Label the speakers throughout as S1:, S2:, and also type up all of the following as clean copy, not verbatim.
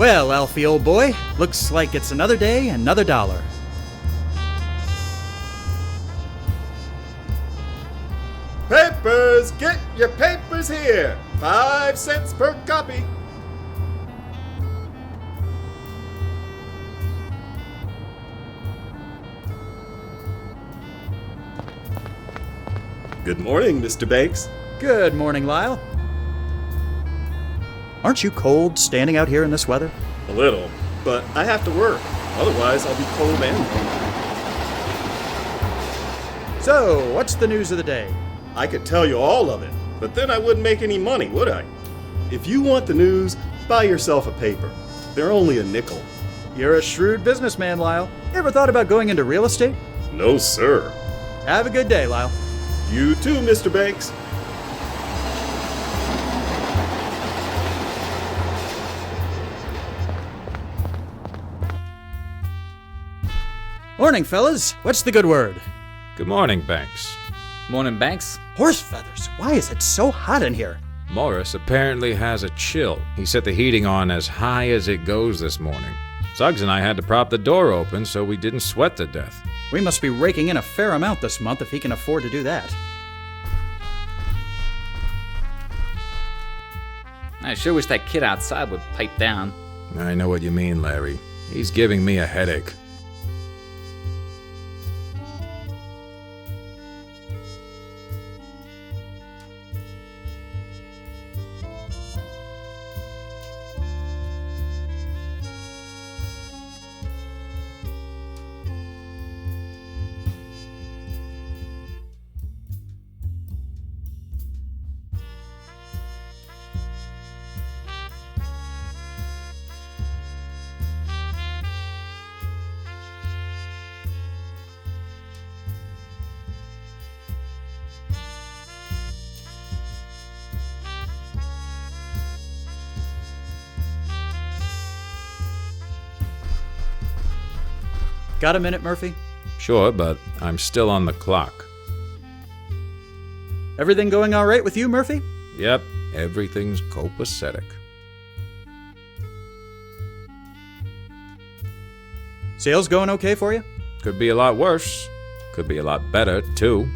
S1: Well, Alfie, old boy, looks like it's another day, another dollar.
S2: Papers! Get your papers here! 5 cents per copy. Good morning, Mr. Banks.
S1: Good morning, Lyle. Aren't you cold standing out here in this weather?
S2: A little, but I have to work. Otherwise, I'll be cold and cold.
S1: So, what's the news of the day?
S2: I could tell you all of it, but then I wouldn't make any money, would I? If you want the news, buy yourself a paper. They're only a nickel.
S1: You're a shrewd businessman, Lyle. You ever thought about going into real estate?
S2: No, sir.
S1: Have a good day, Lyle.
S2: You too, Mr. Banks.
S1: Morning, fellas. What's the good word?
S3: Good morning, Banks.
S4: Morning, Banks.
S1: Horse feathers. Why is it so hot in here?
S3: Morris apparently has a chill. He set the heating on as high as it goes this morning. Suggs and I had to prop the door open so we didn't sweat to death.
S1: We must be raking in a fair amount this month if he can afford to do that.
S4: I sure wish that kid outside would pipe down.
S3: I know what you mean, Larry. He's giving me a headache.
S1: Got a minute, Murphy?
S3: Sure, but I'm still on the clock.
S1: Everything going all right with you, Murphy?
S3: Yep, everything's copacetic.
S1: Sales going okay for you?
S3: Could be a lot worse. Could be a lot better, too.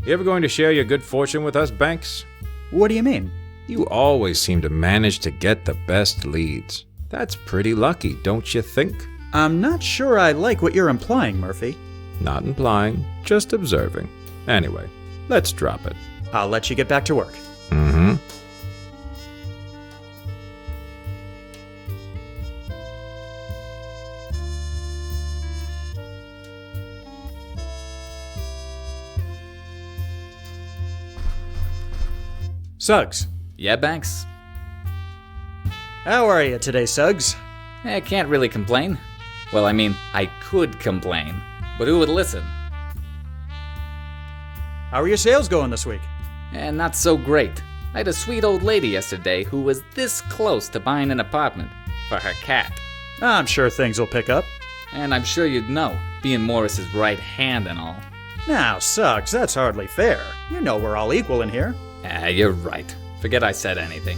S3: You ever going to share your good fortune with us, Banks?
S1: What do you mean?
S3: You always seem to manage to get the best leads. That's pretty lucky, don't you think?
S1: I'm not sure I like what you're implying, Murphy.
S3: Not implying, just observing. Anyway, let's drop it.
S1: I'll let you get back to work.
S3: Mm-hmm.
S1: Suggs.
S4: Yeah, Banks?
S1: How are you today, Suggs?
S4: I can't really complain. Well, I mean, I could complain, but who would listen?
S1: How are your sales going this week?
S4: And not so great. I had a sweet old lady yesterday who was this close to buying an apartment for her cat.
S1: I'm sure things will pick up.
S4: And I'm sure you'd know, being Morris's right hand and all.
S1: Now, Suggs, that's hardly fair. You know we're all equal in here.
S4: You're right. Forget I said anything.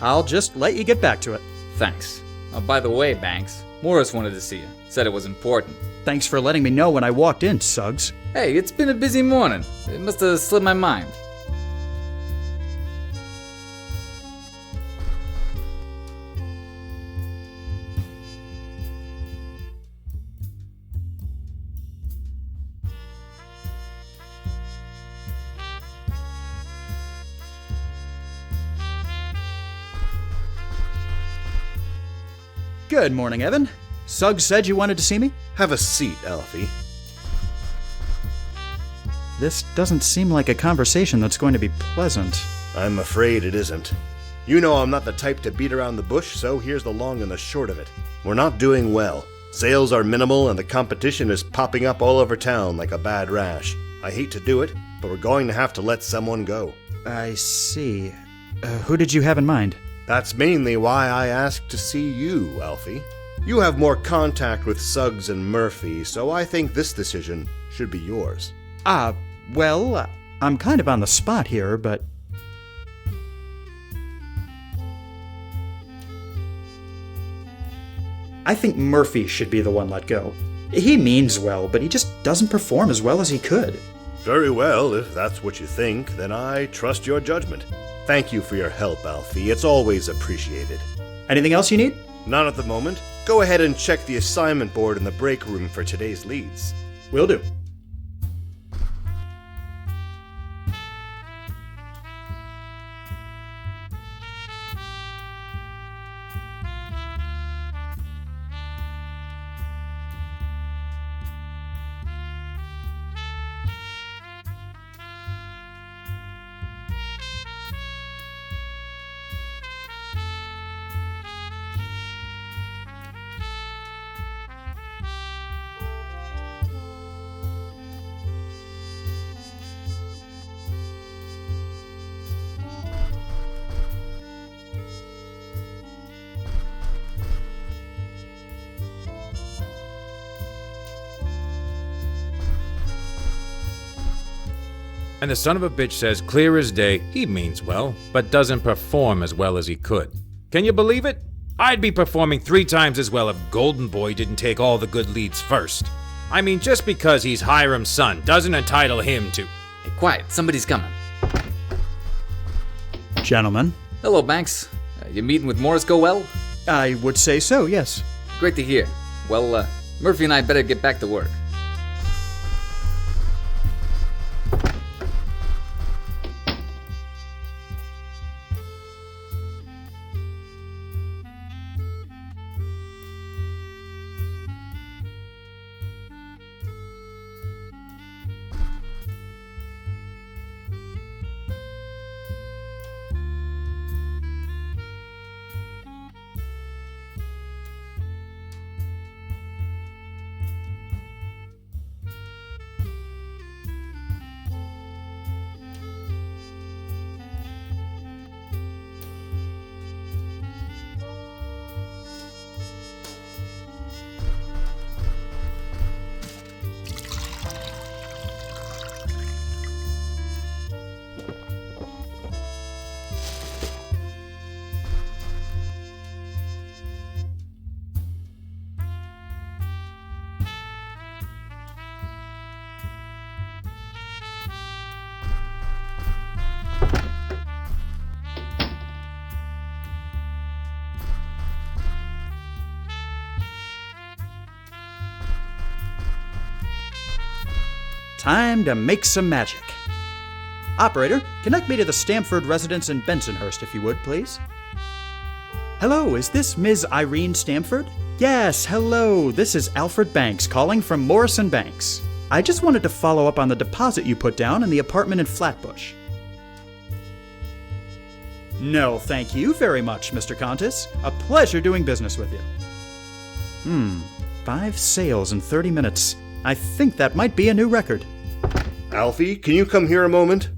S1: I'll just let you get back to it.
S4: Thanks. Oh, by the way, Banks, Morris wanted to see you. Said it was important.
S1: Thanks for letting me know when I walked in, Suggs.
S4: Hey, it's been a busy morning. It must have slipped my mind.
S1: Good morning, Evan. Suggs said you wanted to see me?
S2: Have a seat, Alfie.
S1: This doesn't seem like a conversation that's going to be pleasant.
S2: I'm afraid it isn't. You know I'm not the type to beat around the bush, so here's the long and the short of it. We're not doing well. Sales are minimal and the competition is popping up all over town like a bad rash. I hate to do it, but we're going to have to let someone go.
S1: I see. Who did you have in mind?
S2: That's mainly why I asked to see you, Alfie. You have more contact with Suggs and Murphy, so I think this decision should be yours.
S1: Well, I'm kind of on the spot here, but... I think Murphy should be the one let go. He means well, but he just doesn't perform as well as he could.
S2: Very well, if that's what you think, then I trust your judgment. Thank you for your help, Alfie. It's always appreciated.
S1: Anything else you need?
S2: Not at the moment. Go ahead and check the assignment board in the break room for today's leads.
S1: Will do.
S3: And the son of a bitch says clear as day he means well, but doesn't perform as well as he could. Can you believe it? I'd be performing 3 times as well if Golden Boy didn't take all the good leads first. I mean, just because he's Hiram's son doesn't entitle him to...
S4: Hey, quiet, somebody's coming.
S1: Gentlemen.
S4: Hello, Banks. Your meeting with Morris go well?
S1: I would say so, yes.
S4: Great to hear. Well, Murphy and I better get back to work.
S1: Time to make some magic. Operator, connect me to the Stamford residence in Bensonhurst, if you would, please. Hello, is this Ms. Irene Stamford? Yes, hello. This is Alfred Banks calling from Morrison Banks. I just wanted to follow up on the deposit you put down in the apartment in Flatbush. No, thank you very much, Mr. Contis. A pleasure doing business with you. 5 sales in 30 minutes. I think that might be a new record.
S2: Alfie, can you come here a moment?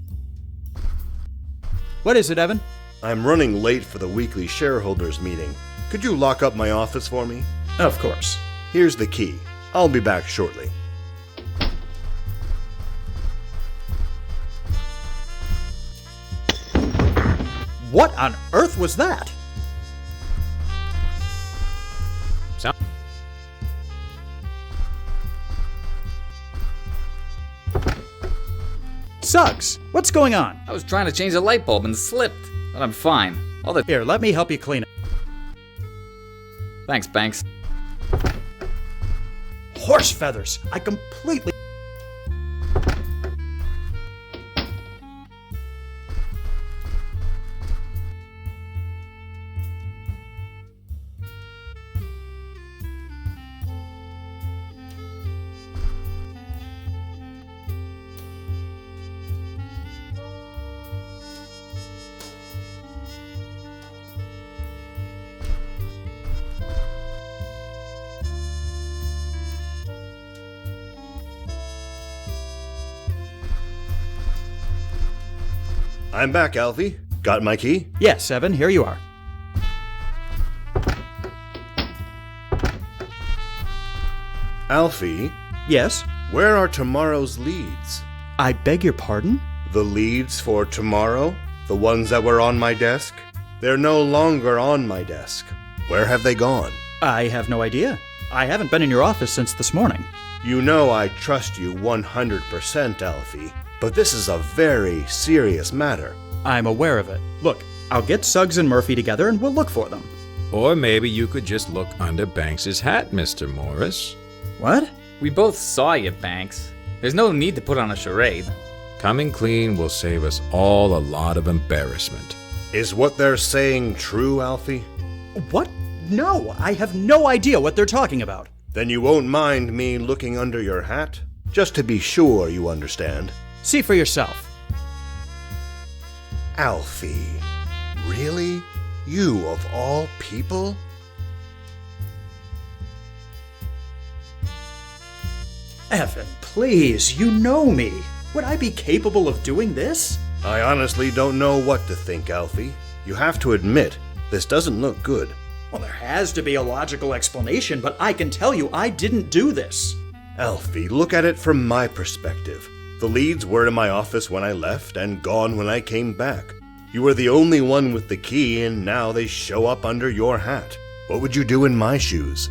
S1: What is it, Evan?
S2: I'm running late for the weekly shareholders meeting. Could you lock up my office for me?
S1: Of course.
S2: Here's the key. I'll be back shortly.
S1: What on earth was that?
S3: Sound-
S1: Suggs, what's going on?
S4: I was trying to change a light bulb and slipped, but I'm fine. All the...
S1: Here, let me help you clean it.
S4: Thanks, Banks.
S1: Horse feathers! I completely...
S2: I'm back, Alfie. Got my key?
S1: Yes, Evan, here you are.
S2: Alfie,
S1: Yes?
S2: where are tomorrow's leads?
S1: I beg your pardon?
S2: The leads for tomorrow? The ones that were on my desk? They're no longer on my desk. Where have they gone?
S1: I have no idea. I haven't been in your office since this morning.
S2: You know I trust you 100%, Alfie, but this is a very serious matter.
S1: I'm aware of it. Look, I'll get Suggs and Murphy together and we'll look for them.
S3: Or maybe you could just look under Banks's hat, Mr. Morris.
S1: What?
S4: We both saw you, Banks. There's no need to put on a charade.
S3: Coming clean will save us all a lot of embarrassment.
S2: Is what they're saying true, Alfie?
S1: What? No, I have no idea what they're talking about.
S2: Then you won't mind me looking under your hat? Just to be sure you understand.
S1: See for yourself.
S2: Alfie, really? You of all people?
S1: Evan, please, you know me. Would I be capable of doing this?
S2: I honestly don't know what to think, Alfie. You have to admit, this doesn't look good.
S1: Well, there has to be a logical explanation, but I can tell you I didn't do this.
S2: Alfie, look at it from my perspective. The leads were in my office when I left and gone when I came back. You were the only one with the key, and now they show up under your hat. What would you do in my shoes?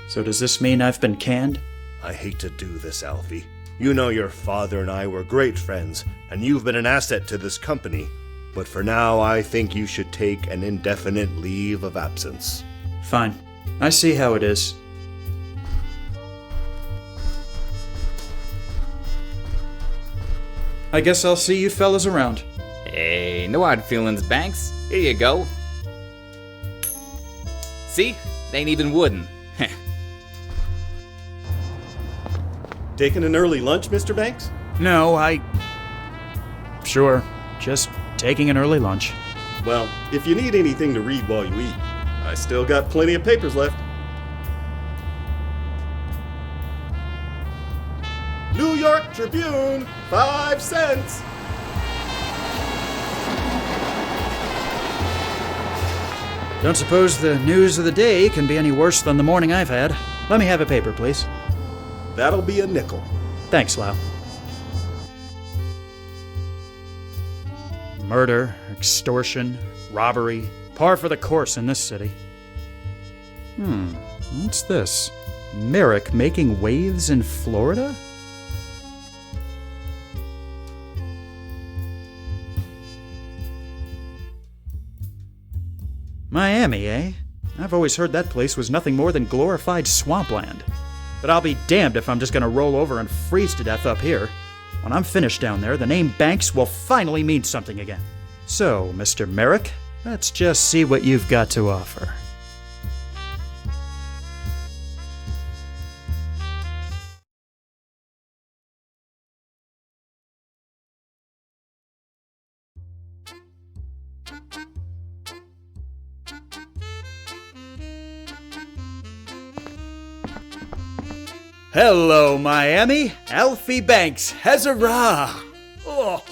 S1: So does this mean I've been canned?
S2: I hate to do this, Alfie. You know your father and I were great friends, and you've been an asset to this company. But for now, I think you should take an indefinite leave of absence.
S1: Fine. I see how it is. I guess I'll see you fellas around.
S4: Hey, no hard feelings, Banks. Here you go. See? They ain't even wooden.
S5: Taking an early lunch, Mr. Banks?
S1: No, Sure. Just taking an early lunch.
S5: Well, if you need anything to read while you eat, I still got plenty of papers left. New York Tribune, 5 cents.
S1: Don't suppose the news of the day can be any worse than the morning I've had. Let me have a paper, please.
S5: That'll be a nickel.
S1: Thanks, Lau. Murder, extortion, robbery, par for the course in this city. What's this? Merrick making waves in Florida? Miami, eh? I've always heard that place was nothing more than glorified swampland. But I'll be damned if I'm just gonna roll over and freeze to death up here. When I'm finished down there, the name Banks will finally mean something again. So, Mr. Merrick, let's just see what you've got to offer. Hello, Miami. Alfie Banks. Huzzah! Oh,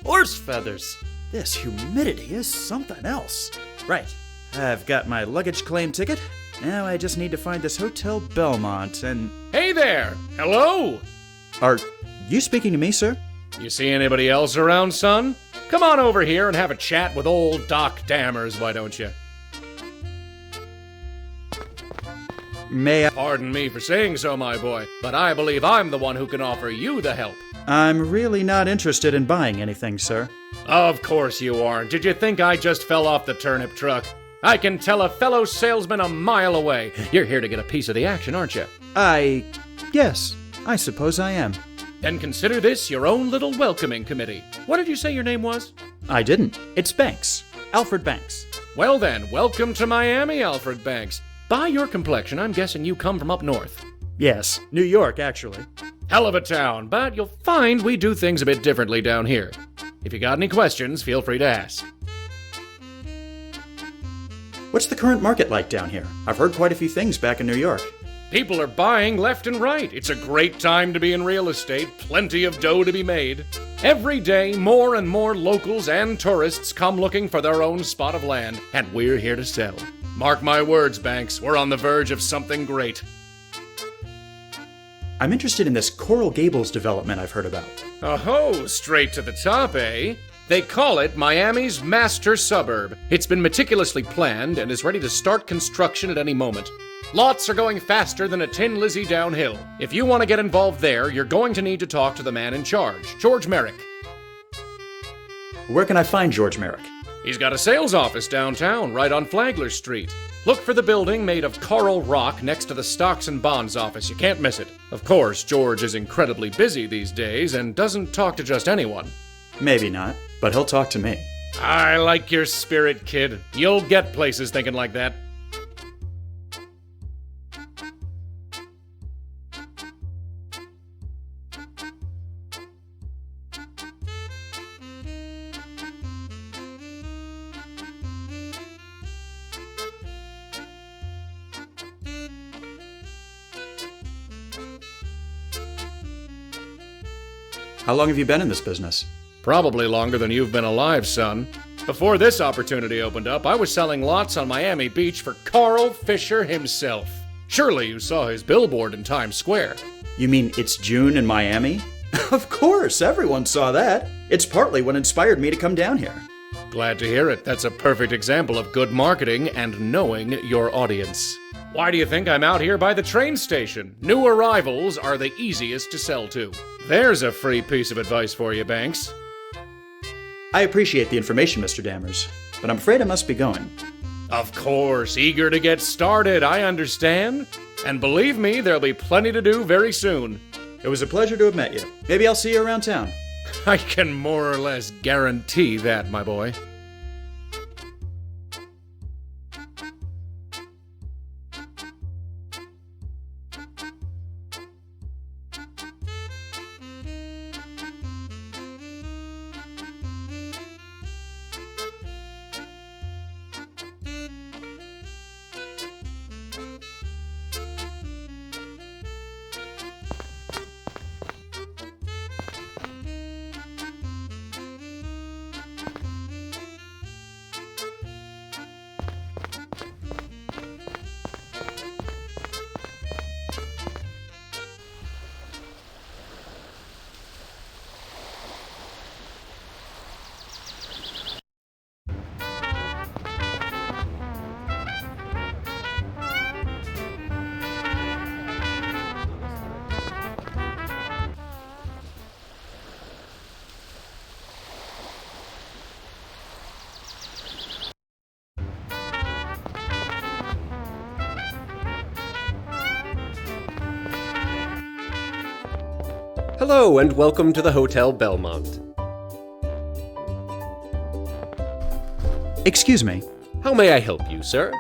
S1: horse feathers. This humidity is something else. Right. I've got my luggage claim ticket. Now I just need to find this Hotel Belmont and...
S6: Hey there! Hello!
S1: Are you speaking to me, sir?
S6: You see anybody else around, son? Come on over here and have a chat with old Doc Dammers, why don't you?
S1: May I...
S6: Pardon me for saying so, my boy, but I believe I'm the one who can offer you the help.
S1: I'm really not interested in buying anything, sir.
S6: Of course you aren't. Did you think I just fell off the turnip truck? I can tell a fellow salesman a mile away. You're here to get a piece of the action, aren't you?
S1: Yes, I suppose I am.
S6: Then consider this your own little welcoming committee. What did you say your name was?
S1: I didn't. It's Banks. Alfred Banks.
S6: Well then, welcome to Miami, Alfred Banks. By your complexion, I'm guessing you come from up north.
S1: Yes, New York, actually.
S6: Hell of a town, but you'll find we do things a bit differently down here. If you got any questions, feel free to ask.
S1: What's the current market like down here? I've heard quite a few things back in New York.
S6: People are buying left and right. It's a great time to be in real estate. Plenty of dough to be made. Every day, more and more locals and tourists come looking for their own spot of land, and we're here to sell. Mark my words, Banks, we're on the verge of something great.
S1: I'm interested in this Coral Gables development I've heard about.
S6: Oh, straight to the top, eh? They call it Miami's master suburb. It's been meticulously planned and is ready to start construction at any moment. Lots are going faster than a Tin Lizzie downhill. If you want to get involved there, you're going to need to talk to the man in charge, George Merrick.
S1: Where can I find George Merrick?
S6: He's got a sales office downtown, right on Flaggler Street. Look for the building made of coral rock next to the Stocks and Bonds office. You can't miss it. Of course, George is incredibly busy these days and doesn't talk to just anyone.
S1: Maybe not, but he'll talk to me.
S6: I like your spirit, kid. You'll get places thinking like that.
S1: How long have you been in this business?
S6: Probably longer than you've been alive, son. Before this opportunity opened up, I was selling lots on Miami Beach for Carl Fisher himself. Surely you saw his billboard in Times Square.
S1: You mean It's June in Miami? Of course, everyone saw that. It's partly what inspired me to come down here.
S6: Glad to hear it. That's a perfect example of good marketing and knowing your audience. Why do you think I'm out here by the train station? New arrivals are the easiest to sell to. There's a free piece of advice for you, Banks.
S1: I appreciate the information, Mr. Dammers, but I'm afraid I must be going.
S6: Of course, eager to get started, I understand. And believe me, there'll be plenty to do very soon.
S1: It was a pleasure to have met you. Maybe I'll see you around town.
S6: I can more or less guarantee that, my boy.
S7: Hello, and welcome to the Hotel Belmont.
S1: Excuse me.
S7: How may I help you, sir?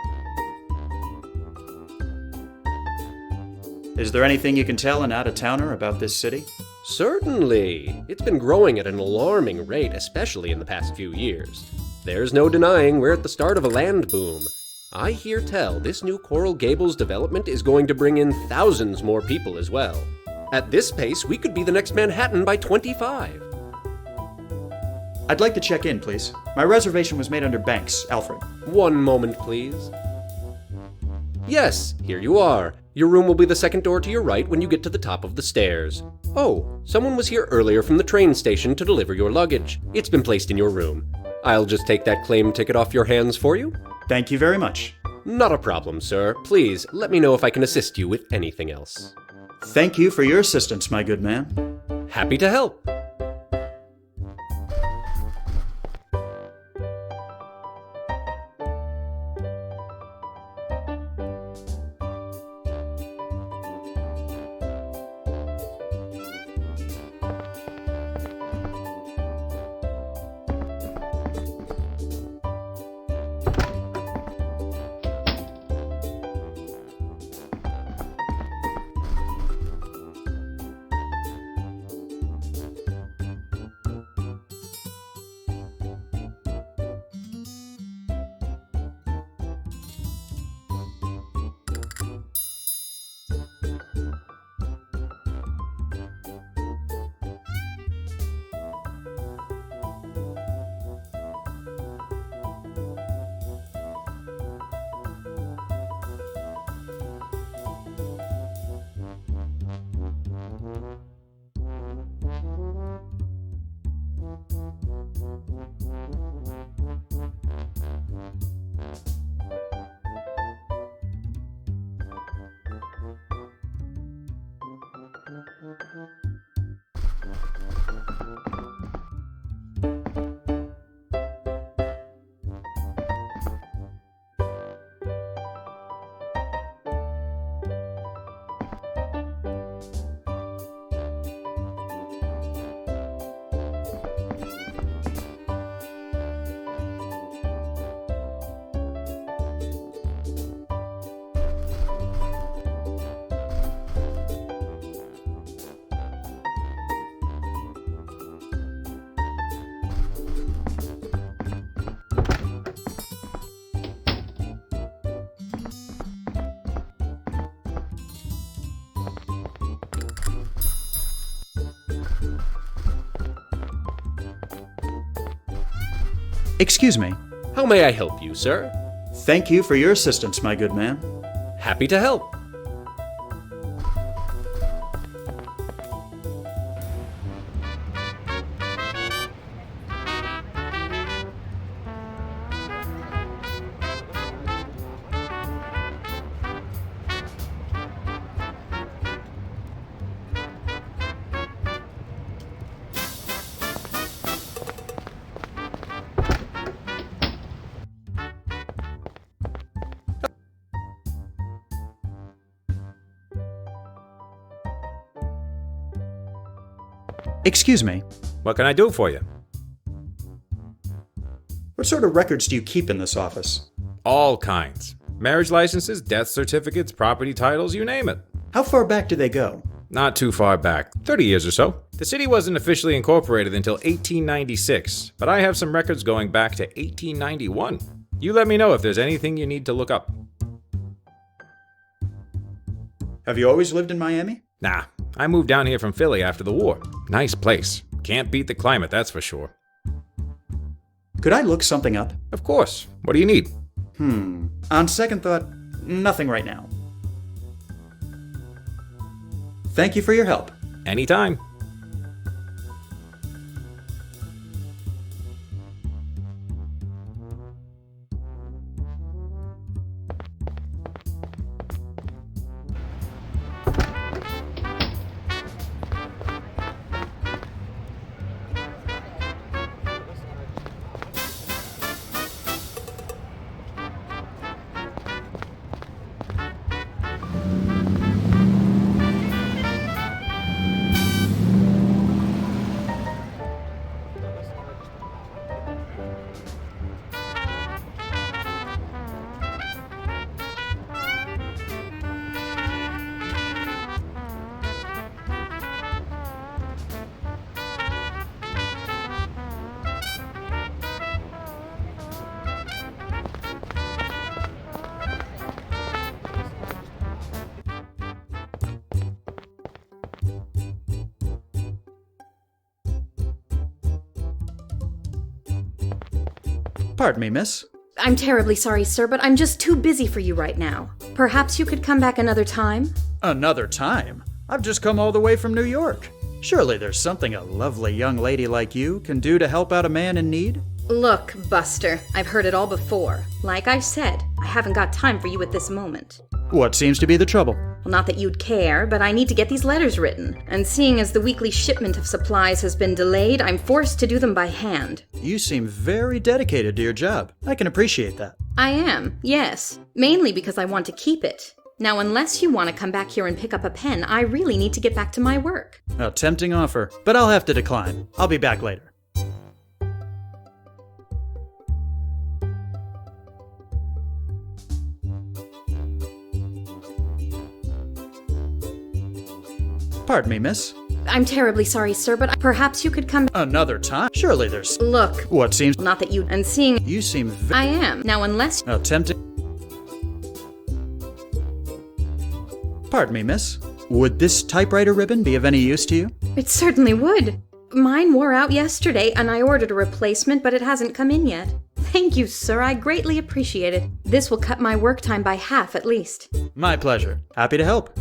S1: Is there anything you can tell an out-of-towner about this city?
S7: Certainly. It's been growing at an alarming rate, especially in the past few years. There's no denying we're at the start of a land boom. I hear tell this new Coral Gables development is going to bring in thousands more people as well. At this pace, we could be the next Manhattan by 25.
S1: I'd like to check in, please. My reservation was made under Banks, Alfred.
S7: One moment, please. Yes, here you are. Your room will be the second door to your right when you get to the top of the stairs. Oh, someone was here earlier from the train station to deliver your luggage. It's been placed in your room. I'll just take that claim ticket off your hands for you.
S1: Thank you very much.
S7: Not a problem, sir. Please, let me know if I can assist you with anything else.
S1: Thank you for your assistance, my good man.
S7: Happy to help.
S1: Excuse me.
S7: How may I help you, sir?
S1: Thank you for your assistance, my good man.
S7: Happy to help.
S1: Excuse me.
S3: What can I do for you?
S1: What sort of records do you keep in this office?
S3: All kinds. Marriage licenses, death certificates, property titles, you name it.
S1: How far back do they go?
S3: Not too far back, 30 years or so. The city wasn't officially incorporated until 1896, but I have some records going back to 1891. You let me know if there's anything you need to look up.
S1: Have you always lived in Miami?
S3: Nah, I moved down here from Philly after the war. Nice place. Can't beat the climate, that's for sure.
S1: Could I look something up?
S3: Of course. What do you need?
S1: On second thought, nothing right now. Thank you for your help.
S3: Anytime.
S1: Pardon me, miss.
S8: I'm terribly sorry, sir, but I'm just too busy for you right now. Perhaps you could come back another time?
S1: Another time? I've just come all the way from New York. Surely there's something a lovely young lady like you can do to help out a man in need?
S8: Look, Buster, I've heard it all before. Like I said, I haven't got time for you at this moment.
S1: What seems to be the trouble?
S8: Well, not that you'd care, but I need to get these letters written. And seeing as the weekly shipment of supplies has been delayed, I'm forced to do them by hand.
S1: You seem very dedicated to your job. I can appreciate that.
S8: I am, yes. Mainly because I want to keep it. Now, unless you want to come back here and pick up a pen, I really need to get back to my work.
S1: A tempting offer, but I'll have to decline. I'll be back later. Pardon me, miss.
S8: I'm terribly sorry, sir, but perhaps you could come...
S1: Another time? Surely there's...
S8: Look,
S1: What seems...
S8: not that you... And seeing...
S1: You seem
S8: I am. Now, unless...
S1: tempting... Pardon me, miss. Would this typewriter ribbon be of any use to you?
S8: It certainly would. Mine wore out yesterday, and I ordered a replacement, but it hasn't come in yet. Thank you, sir. I greatly appreciate it. This will cut my work time by half, at least.
S1: My pleasure. Happy to help.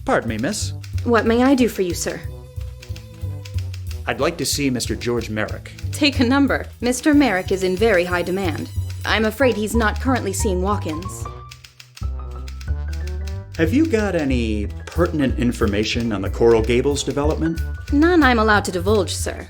S1: Pardon me, miss.
S8: What may I do for you, sir?
S1: I'd like to see Mr. George Merrick.
S8: Take a number. Mr. Merrick is in very high demand. I'm afraid he's not currently seeing walk-ins.
S1: Have you got any pertinent information on the Coral Gables development?
S8: None I'm allowed to divulge, sir.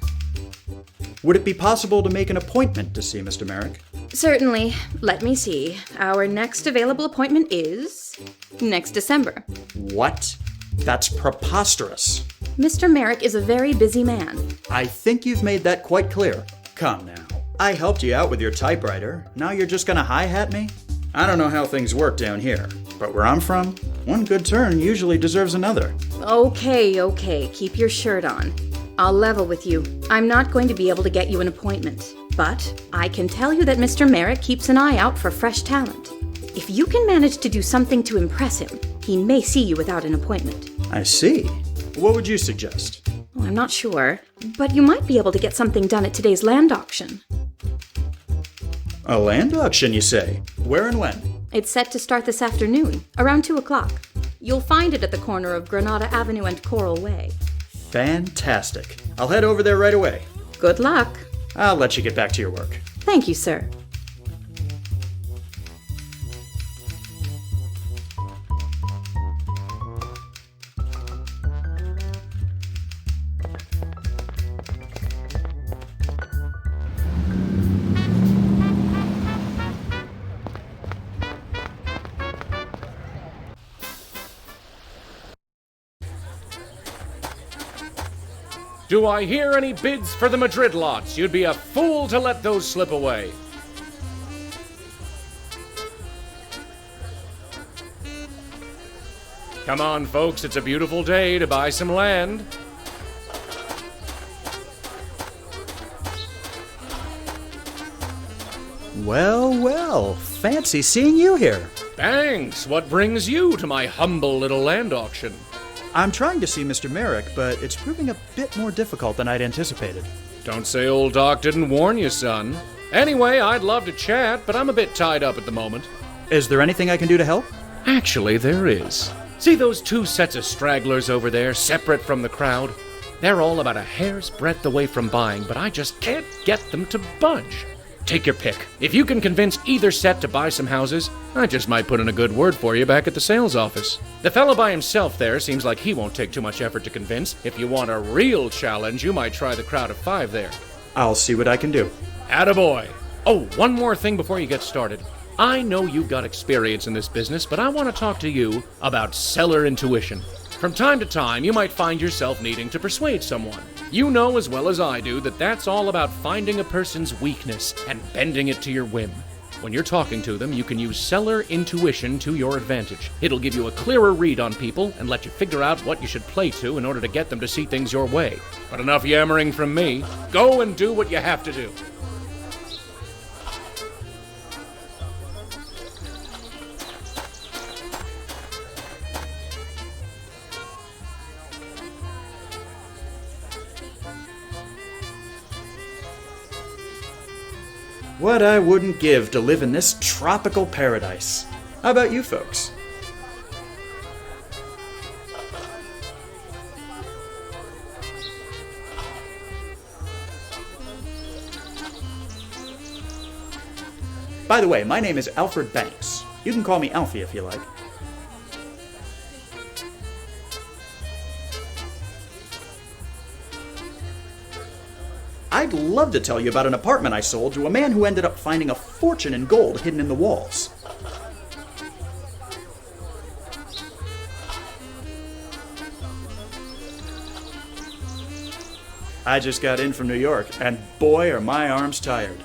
S1: Would it be possible to make an appointment to see Mr. Merrick?
S8: Certainly. Let me see. Our next available appointment is... next December.
S1: What? That's preposterous.
S8: Mr. Merrick is a very busy man.
S1: I think you've made that quite clear. Come now. I helped you out with your typewriter. Now you're just gonna hi-hat me? I don't know how things work down here, but where I'm from, one good turn usually deserves another.
S8: Okay. Keep your shirt on. I'll level with you. I'm not going to be able to get you an appointment. But I can tell you that Mr. Merrick keeps an eye out for fresh talent. If you can manage to do something to impress him, he may see you without an appointment.
S1: I see. What would you suggest?
S8: Oh, I'm not sure. But you might be able to get something done at today's land auction.
S1: A land auction, you say? Where and when?
S8: It's set to start this afternoon, around 2 o'clock. You'll find it at the corner of Granada Avenue and Coral Way.
S1: Fantastic. I'll head over there right away.
S8: Good luck.
S1: I'll let you get back to your work.
S8: Thank you, sir.
S6: Do I hear any bids for the Madrid lots? You'd be a fool to let those slip away. Come on, folks, it's a beautiful day to buy some land.
S1: Well, well, fancy seeing you here.
S6: Thanks. What brings you to my humble little land auction?
S1: I'm trying to see Mr. Merrick, but it's proving a bit more difficult than I'd anticipated.
S6: Don't say old Doc didn't warn you, son. Anyway, I'd love to chat, but I'm a bit tied up at the moment.
S1: Is there anything I can do to help?
S6: Actually, there is. See those two sets of stragglers over there, separate from the crowd? They're all about a hair's breadth away from buying, but I just can't get them to budge. Take your pick. If you can convince either set to buy some houses, I just might put in a good word for you back at the sales office. The fellow by himself there seems like he won't take too much effort to convince. If you want a real challenge, you might try the crowd of 5 there.
S1: I'll see what I can do.
S6: Attaboy. Oh, one more thing before you get started. I know you've got experience in this business, but I want to talk to you about seller intuition. From time to time, you might find yourself needing to persuade someone. You know as well as I do that that's all about finding a person's weakness and bending it to your whim. When you're talking to them, you can use seller intuition to your advantage. It'll give you a clearer read on people and let you figure out what you should play to in order to get them to see things your way. But enough yammering from me. Go and do what you have to do.
S1: What I wouldn't give to live in this tropical paradise. How about you folks? By the way, my name is Alfred Banks. You can call me Alfie if you like. I'd love to tell you about an apartment I sold to a man who ended up finding a fortune in gold hidden in the walls. I just got in from New York, and boy are my arms tired.